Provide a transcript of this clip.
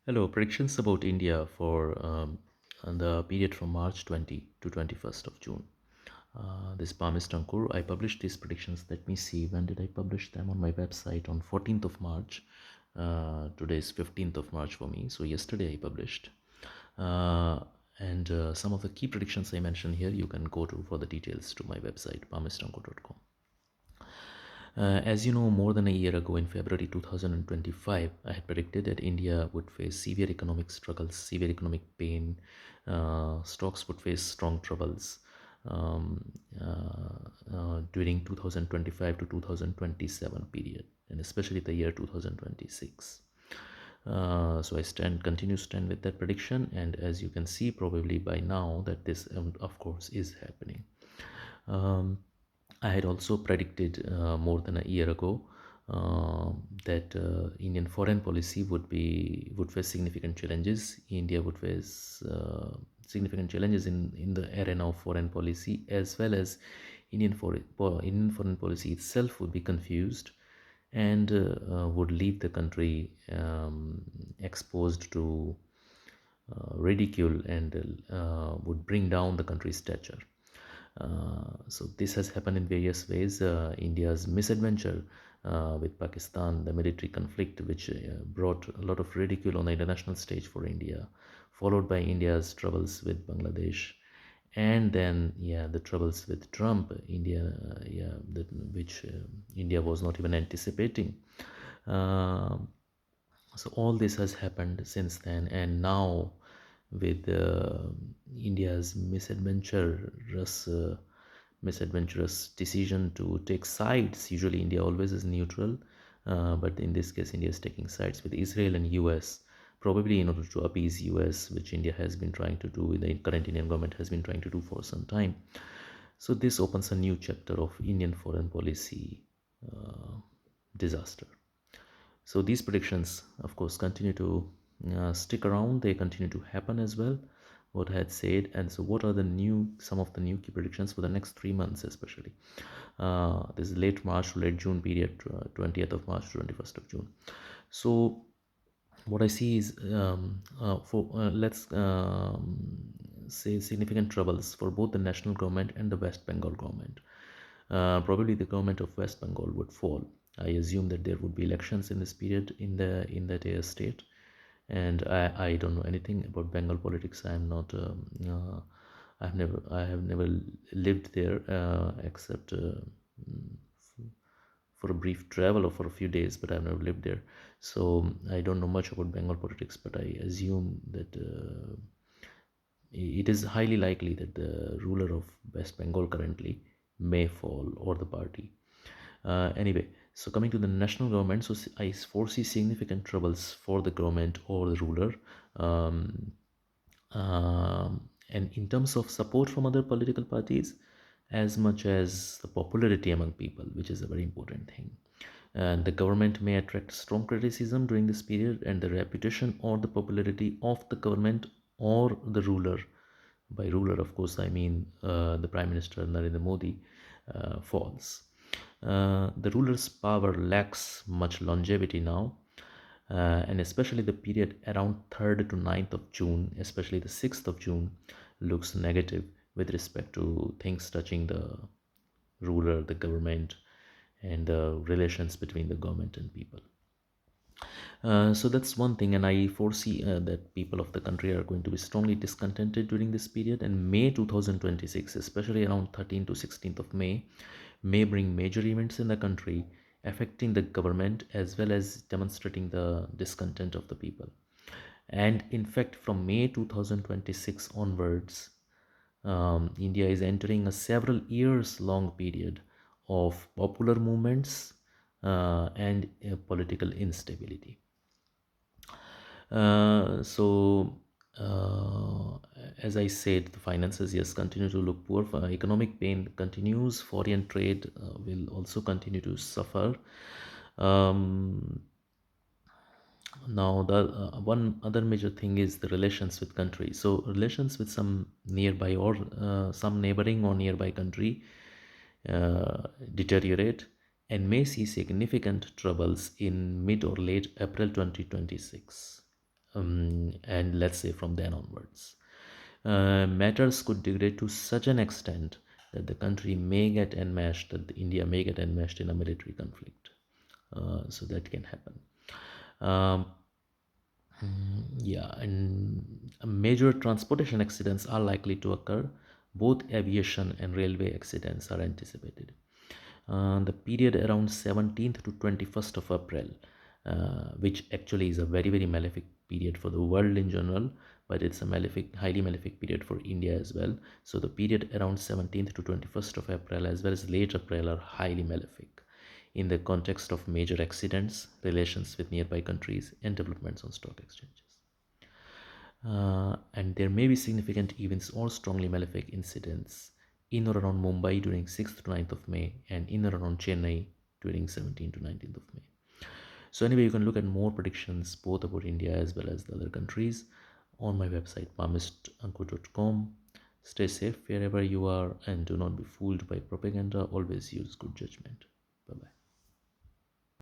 Hello, predictions about India for the period from March 20 to 21st of June. This is Pamis Tankur. I published these predictions. Let me see, when did I publish them? On my website on 14th of March. Today is 15th of March for me. So yesterday I published. Uh, and some of the key predictions I mentioned here, you can go to for the details to my website, pamistankur.com. As you know, more than a year ago in February 2025, I had predicted that India would face severe economic struggles, severe economic pain. Stocks would face strong troubles um, during 2025 to 2027 period, and especially the year 2026. So I continue to stand with that prediction, and as you can see probably by now that this, of course, is happening. Um, I had also predicted more than a year ago that Indian foreign policy would face significant challenges. India would face significant challenges in the arena of foreign policy, as well as Indian foreign policy itself would be confused and would leave the country exposed to ridicule and would bring down the country's stature. So this has happened in various ways. India's misadventure with Pakistan, the military conflict, which brought a lot of ridicule on the international stage for India, followed by India's troubles with Bangladesh, and then the troubles with Trump, which India was not even anticipating. Um so all this has happened since then, and now with India's misadventurous decision to take sides. Usually India always is neutral, but in this case India is taking sides with Israel and US, probably in order to appease US, which India has been trying to do, the current Indian government has been trying to do for some time. So this opens a new chapter of Indian foreign policy disaster. So these predictions, of course, continue to stick around. They continue to happen as well, what I had said. And so what are some of the new key predictions for the next 3 months, especially this is late March to late June period, 20th of March to 21st of June. So what I see is let's say significant troubles for both the national government and the West Bengal government. Probably the government of West Bengal would fall. I assume that there would be elections in this period in that state, and I don't know anything about Bengal politics. I have never lived there except for a brief travel or for a few days, but I've never lived there, so I don't know much about Bengal politics. But I assume that it is highly likely that the ruler of West Bengal currently may fall, or the party. Anyway, so coming to the national government, so I foresee significant troubles for the government or the ruler. Um, and in terms of support from other political parties, as much as the popularity among people, which is a very important thing. And the government may attract strong criticism during this period, and the reputation or the popularity of the government or the ruler, by ruler, of course, I mean the Prime Minister Narendra Modi, falls. The ruler's power lacks much longevity now, and especially the period around 3rd to 9th of June, especially the 6th of June, looks negative with respect to things touching the ruler, the government, and the relations between the government and people. So that's one thing, and I foresee that people of the country are going to be strongly discontented during this period. And May 2026, especially around 13th to 16th of may bring major events in the country affecting the government as well as demonstrating the discontent of the people. And in fact, from May 2026 onwards, India is entering a several years long period of popular movements and political instability. So, as I said, the finances, yes, continue to look poor. Economic pain continues. Foreign trade will also continue to suffer. Um, Now, the one other major thing is the relations with countries. So, relations with some nearby or some neighboring or nearby country deteriorate and may see significant troubles in mid or late April 2026. and let's say from then onwards. Matters could degrade to such an extent that the country may get enmeshed, that India may get enmeshed in a military conflict. So that can happen. Um, yeah, and major transportation accidents are likely to occur. Both aviation and railway accidents are anticipated. The period around 17th to 21st of April, which actually is a very, very malefic period for the world in general, but it's a malefic, highly malefic period for India as well. So the period around 17th to 21st of April as well as late April are highly malefic in the context of major accidents, relations with nearby countries, and developments on stock exchanges. And there may be significant events or strongly malefic incidents in or around Mumbai during 6th to 9th of May and in or around Chennai during 17th to 19th of May. So anyway, you can look at more predictions both about India as well as the other countries on my website palmistankur.com. Stay safe wherever you are and do not be fooled by propaganda. Always use good judgment. Bye bye.